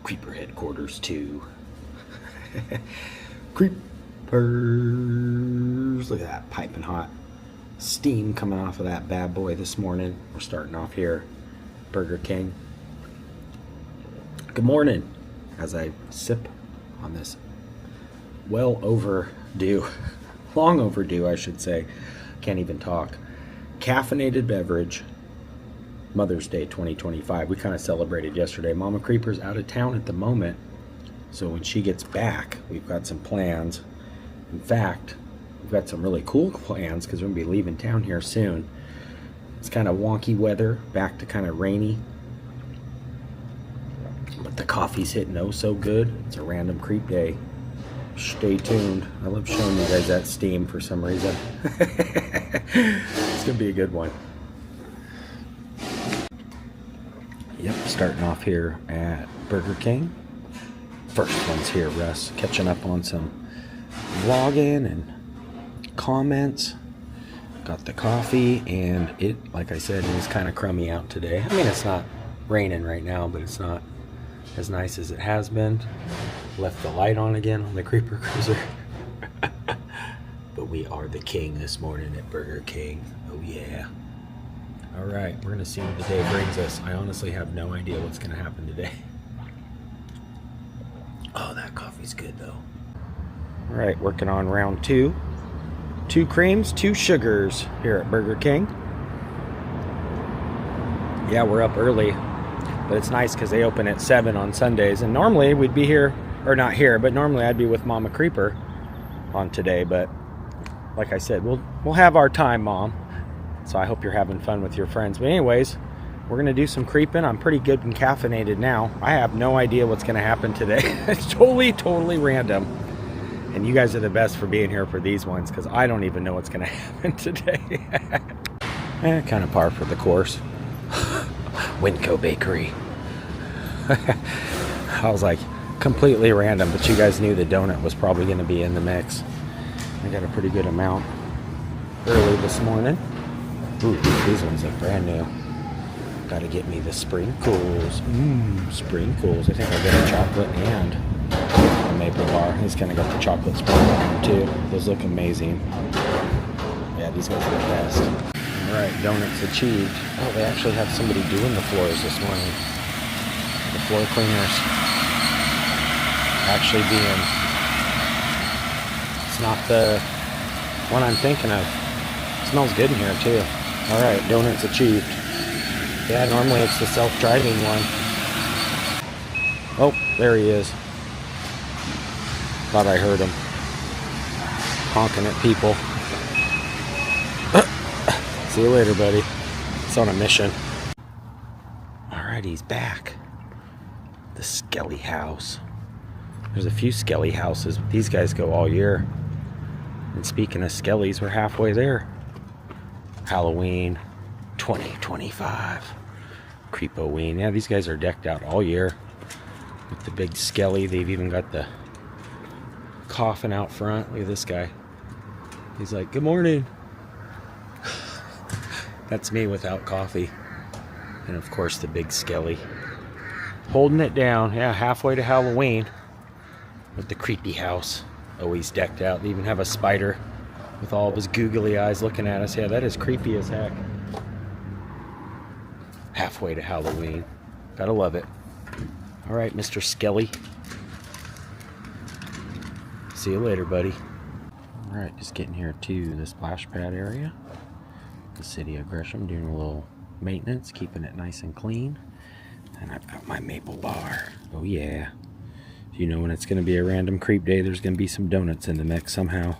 Creeper headquarters to Creepers. Look at that piping hot steam coming off of that bad boy this morning. We're starting off here, Burger King. Good morning, as I sip on this well overdue, long overdue, I should say. Can't even talk. Caffeinated beverage. Mother's Day 2025. We kind of celebrated yesterday. Mama Creeper's out of town at the moment, so when she gets back, we've got some plans. In fact, we've got some really cool plans because we're gonna be leaving town here soon. It's kind of wonky weather, back to kind of rainy, but the coffee's hitting oh so good. It's a random creep day. Stay tuned. I love showing you guys that steam for some reason. It's gonna be a good one. Yep, starting off here at Burger King. First one's here, Russ. Catching up on some vlogging and comments. Got the coffee, and it, like I said, is kind of crummy out today. I mean, it's not raining right now, but it's not as nice as it has been. Left the light on again on the Creeper Cruiser. But we are the king this morning at Burger King. Oh yeah. Alright, we're going to see what the day brings us. I honestly have no idea what's going to happen today. Oh, that coffee's good though. Alright, working on round two. 2 creams, 2 sugars here at Burger King. Yeah, we're up early, but it's nice because they open at 7 on Sundays. And normally we'd be here, or not here, but normally I'd be with Mama Creeper on today. But like I said, we'll have our time, Mom. So I hope you're having fun with your friends. But anyways, we're going to do some creeping. I'm pretty good and caffeinated now. I have no idea what's going to happen today. It's totally random. And you guys are the best for being here for these ones, because I don't even know what's going to happen today. Kind of par for the course. Winco Bakery. I was like, completely random, but you guys knew the donut was probably going to be in the mix. I got a pretty good amount early this morning. Ooh, these ones look brand new. Gotta get me the sprinkles. Sprinkles. I think I'll get a chocolate and a maple bar. He's kind of got the chocolate sprinkle on too. Those look amazing. Yeah, these guys are the best. Alright, donuts achieved. Oh, they actually have somebody doing the floors this morning. The floor cleaners actually being... It's not the one I'm thinking of. It smells good in here too. Alright, donuts achieved. Yeah, normally it's the self-driving one. Oh, there he is. Thought I heard him honking at people. See you later, buddy. It's on a mission. Alright, he's back. The Skelly House. There's a few Skelly houses. These guys go all year. And speaking of Skellies, we're halfway there. Halloween 2025. Creepoween. Yeah, these guys are decked out all year with the big Skelly. They've even got the coffin out front. Look at this guy. He's like, good morning. That's me without coffee. And of course the big Skelly. Holding it down. Yeah, halfway to Halloween. With the creepy house. Always decked out. They even have a spider with all of his googly eyes looking at us. Yeah, that is creepy as heck. Halfway to Halloween. Gotta love it. Alright, Mr. Skelly. See you later, buddy. Alright, just getting here to the splash pad area. The city of Gresham, doing a little maintenance, keeping it nice and clean. And I've got my maple bar. Oh yeah. You know when it's going to be a random creep day, there's going to be some donuts in the mix somehow.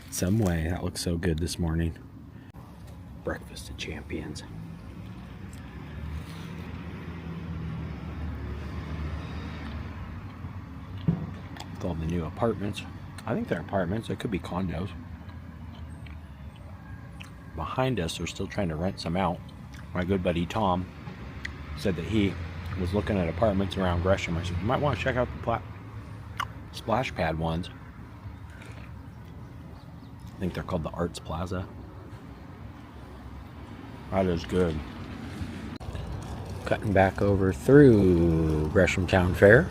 Some way. That looks so good this morning. Breakfast of champions. With all the new apartments. I think they're apartments. It could be condos. Behind us, they're still trying to rent some out. My good buddy Tom said that he was looking at apartments around Gresham. I said, you might want to check out the splash pad ones. I think they're called the Arts Plaza. That is good. cutting back over through Gresham Town Fair.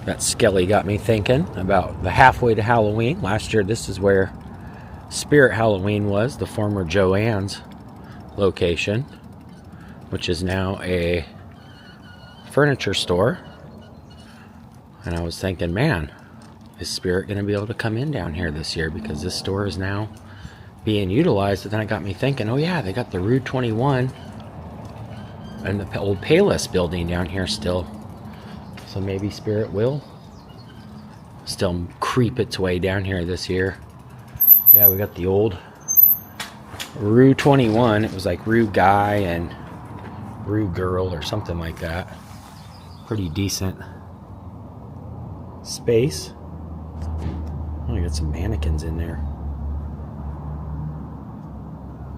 That Skelly got me thinking about the halfway to Halloween. Last year, this is where Spirit Halloween was, the former Joanne's location, which is now a furniture store. And I was thinking, man, is Spirit going to be able to come in down here this year, because this store is now being utilized. And then it got me thinking, oh yeah, they got the Route 21 and the old Payless building down here still. So maybe Spirit will still creep its way down here this year. Yeah, we got the old Rue 21. It was like Rue Guy and Rue Girl or something like that. Pretty decent space. Oh, we got some mannequins in there.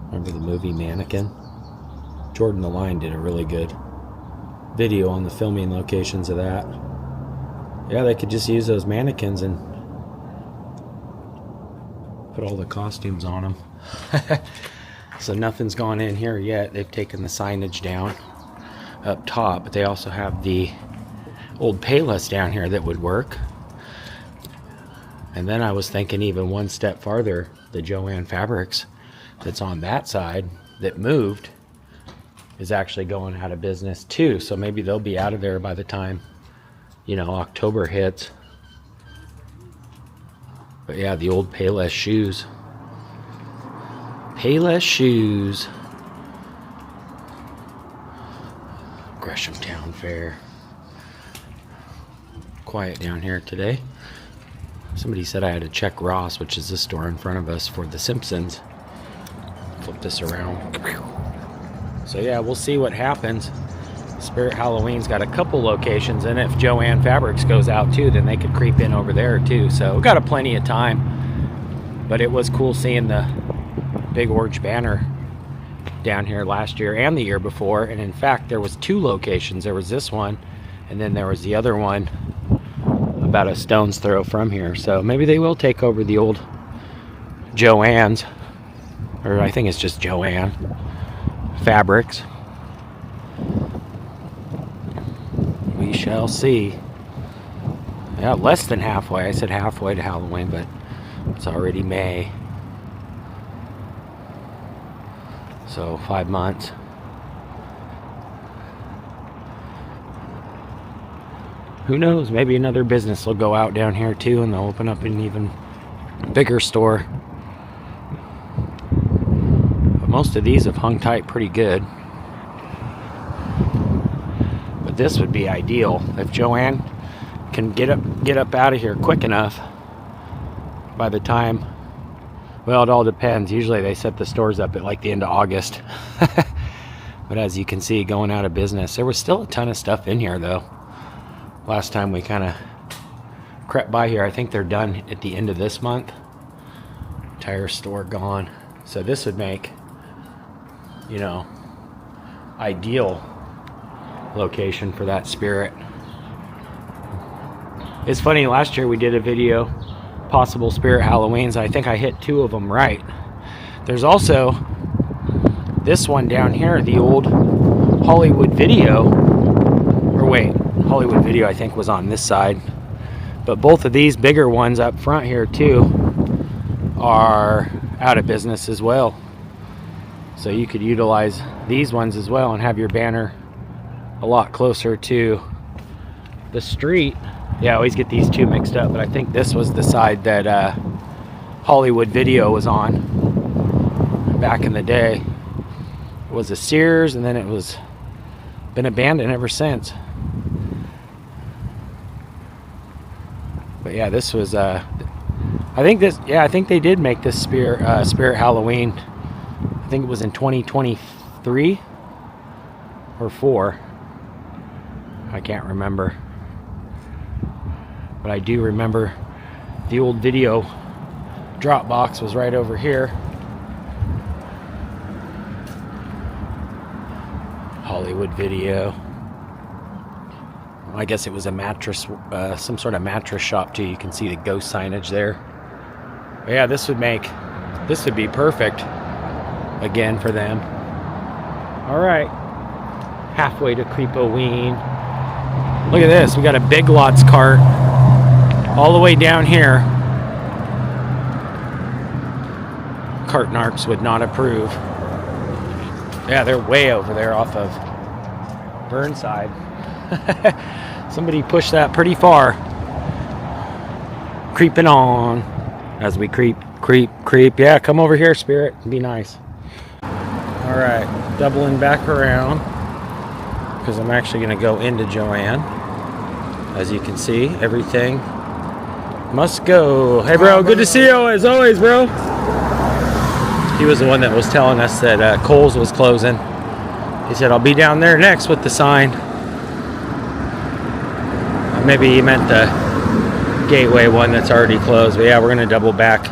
Remember the movie Mannequin? Jordan the Line did a really good video on the filming locations of that. Yeah, they could just use those mannequins and put all the costumes on them. So nothing's gone in here yet. They've taken the signage down up top, but they also have the old Payless down here that would work. And then I was thinking even one step farther, the Joanne Fabrics that's on that side that moved is actually going out of business too. So maybe they'll be out of there by the time, you know, October hits. But yeah, the old Payless shoes. Payless shoes. Gresham Town Fair. Quiet down here today. Somebody said I had to check Ross, which is the store in front of us, for The Simpsons. Flip this around. So yeah, we'll see what happens. Spirit Halloween's got a couple locations, and if Joanne Fabrics goes out too, then they could creep in over there too. So we've got plenty of time. But it was cool seeing the big orange banner down here last year and the year before. And in fact, there was two locations. There was this one, and then there was the other one about a stone's throw from here. So maybe they will take over the old Joanne's, or I think it's just Joanne Fabrics. We shall see. Yeah, less than halfway. I said halfway to Halloween, but it's already May. So 5 months. Who knows? Maybe another business will go out down here too, and they'll open up an even bigger store. But most of these have hung tight pretty good. But this would be ideal if Joanne can get up out of here quick enough. By the time, well, it all depends. Usually they set the stores up at like the end of August. But as you can see, going out of business. There was still a ton of stuff in here though. Last time we kind of crept by here, I think they're done at the end of this month. Tire store gone. So this would make, you know, ideal location for that Spirit. It's funny, last year we did a video, possible Spirit Halloweens. I think I hit 2 of them right. There's also this one down here, the old Hollywood Video, or wait, Hollywood Video I think was on this side, but both of these bigger ones up front here too are out of business as well. So you could utilize these ones as well and have your banner a lot closer to the street. Yeah, I always get these two mixed up, but I think this was the side that Hollywood Video was on back in the day. It was a Sears, and then it was been abandoned ever since. But yeah, this was I think they did make this Spirit Halloween. I think it was in 2023 or 4. I can't remember. But I do remember the old video drop box was right over here. Hollywood Video. I guess it was a mattress, some sort of mattress shop too. You can see the ghost signage there. But yeah, this would be perfect again for them. All right. halfway to Creepoween. Look at this, we got a Big Lots cart all the way down here. Cart narcs would not approve. Yeah, they're way over there off of Burnside. Somebody pushed that pretty far. Creeping on as we creep. Yeah, come over here, Spirit. Be nice. All right, doubling back around because I'm actually going to go into Joanne. As you can see, everything must go. Hey, bro, good to see you as always, bro. He was the one that was telling us that Kohl's was closing. He said, I'll be down there next with the sign. Maybe he meant the Gateway one that's already closed. But yeah, we're going to double back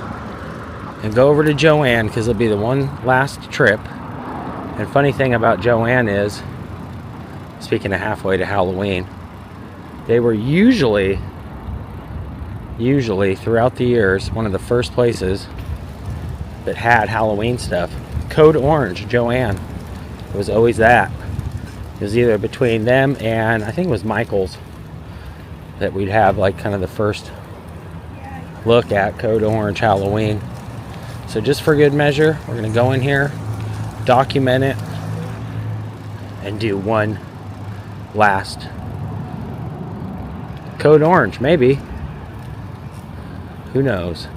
and go over to Joanne because it'll be the one last trip. And funny thing about Joanne is, speaking of halfway to Halloween, they were usually throughout the years, one of the first places that had Halloween stuff. Code Orange, Joanne. It was always that. It was either between them and I think it was Michael's that we'd have like kind of the first look at Code Orange Halloween. So just for good measure, we're going to go in here, document it, and do one last Code Orange, maybe. Who knows?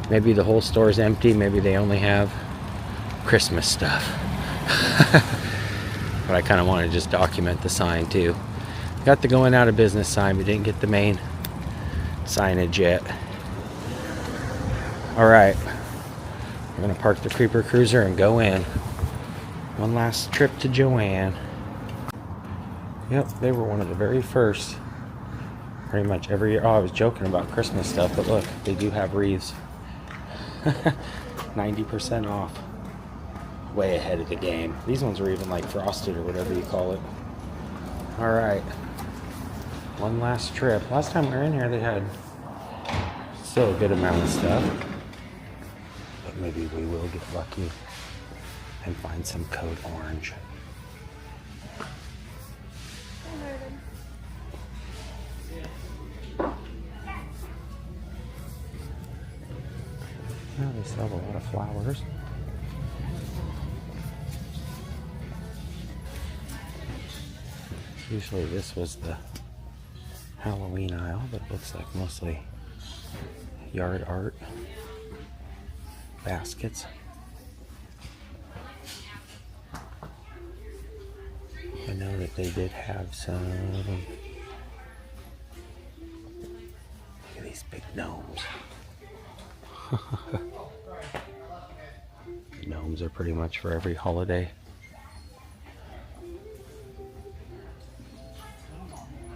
Maybe the whole store's empty. Maybe they only have Christmas stuff. But I kind of want to just document the sign too. Got the going out of business sign, but didn't get the main signage yet. Alright. We're going to park the Creeper Cruiser and go in. One last trip to Joanne. Yep, they were one of the very first. Pretty much every year. Oh, I was joking about Christmas stuff, but look, they do have wreaths. 90% off. Way ahead of the game. These ones were even like frosted or whatever you call it. Alright. One last trip. Last time we were in here they had still a good amount of stuff. But maybe we will get lucky and find some Code Orange. Yeah, they still have a lot of flowers. Usually this was the Halloween aisle, but it looks like mostly yard art, baskets. I know that they did have some. Look at these big gnomes. Gnomes are pretty much for every holiday.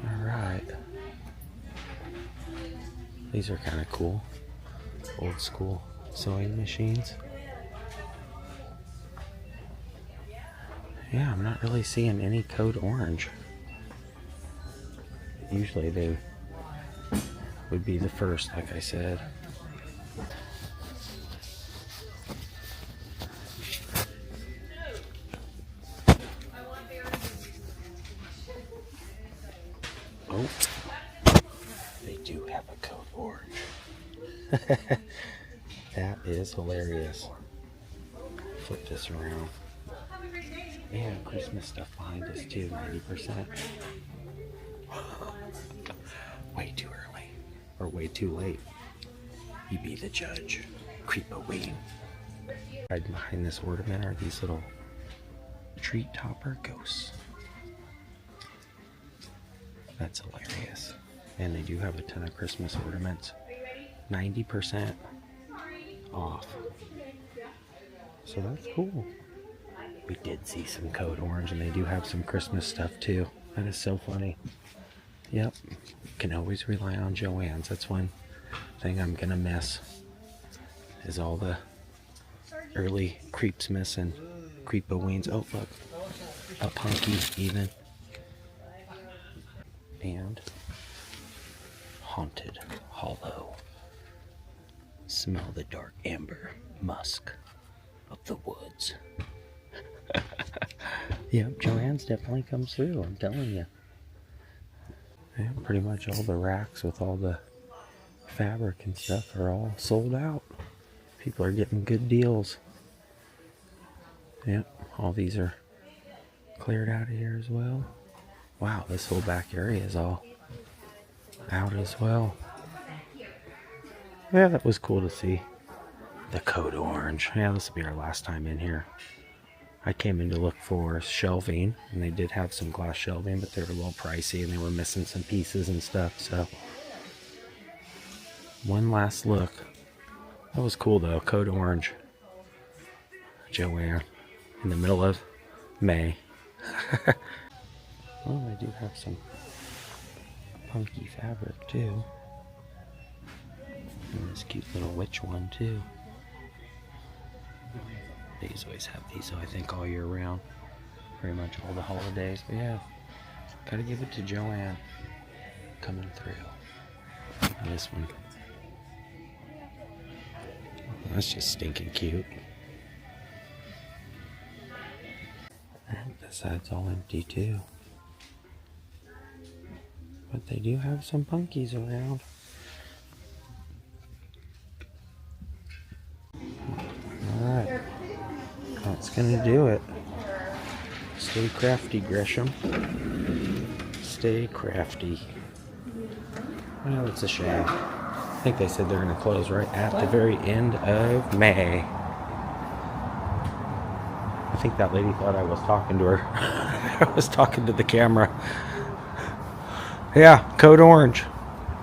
Alright. These are kind of cool. Old school sewing machines. Yeah, I'm not really seeing any Code Orange. Usually they would be the first, like I said. Oh, they do have a Code Orange. That is hilarious. Flip this around. They have Christmas stuff behind us too, 90%. Way too early. Or way too late. You be the judge. Creepaween. Right behind this ornament are these little treat topper ghosts. That's hilarious. And they do have a ton of Christmas ornaments. 90% off. So that's cool. We did see some Code Orange, and they do have some Christmas stuff too. That is so funny. Yep. Can always rely on Joann's. That's one thing I'm gonna miss. Is all the early Creepsmas and Creepaweens. Oh look. A punky even. And Haunted Hollow. Smell the dark amber musk of the woods. Yep, Joanne's definitely comes through, I'm telling you. Yeah, pretty much all the racks with all the fabric and stuff are all sold out. People are getting good deals. Yep, all these are cleared out of here as well. Wow, this whole back area is all out as well. Yeah, that was cool to see. The code orange. Yeah, this will be our last time in here. I came in to look for shelving, and they did have some glass shelving, but they were a little pricey, and they were missing some pieces and stuff, so one last look. That was cool, though. Code orange. Joanne. In the middle of May. Well, they do have some punky fabric, too. And this cute little witch one, too. They always have these, I think, all year round. Pretty much all the holidays. But yeah, gotta give it to Joanne coming through. And this one. That's just stinking cute. And this side's all empty too. But they do have some punkies around. Alright. That's gonna do it. Stay crafty, Gresham. Stay crafty. Well, it's a shame. I think they said they're going to close right at the very end of May. I think that lady thought I was talking to her. I was talking to the camera. Yeah, code orange.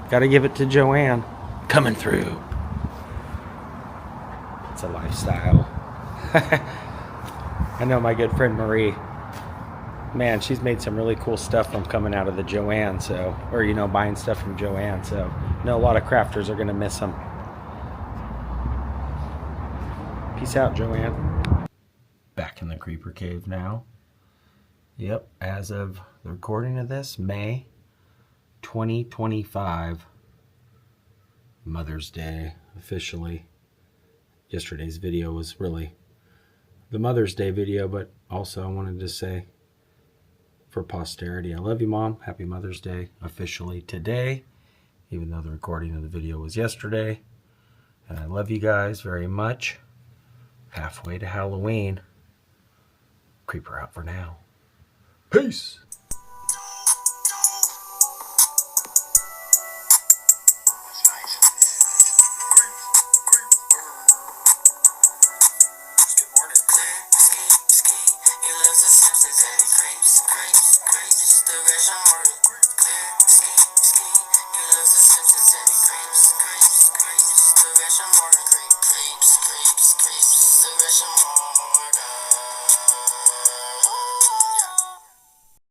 Got to give it to Joanne. Coming through. It's a lifestyle. I know my good friend Marie. Man, she's made some really cool stuff from coming out of the Joanne, so, or, you know, buying stuff from Joanne, so I know a lot of crafters are going to miss them. Peace out, Joanne. Back in the Creeper Cave now. Yep, as of the recording of this, May 2025. Mother's Day, officially. Yesterday's video was really the Mother's Day video, but also I wanted to say, for posterity, I love you, Mom. Happy Mother's Day officially today, even though the recording of the video was yesterday. And I love you guys very much. Halfway to Halloween. Creeper out for now. Peace. Gresham,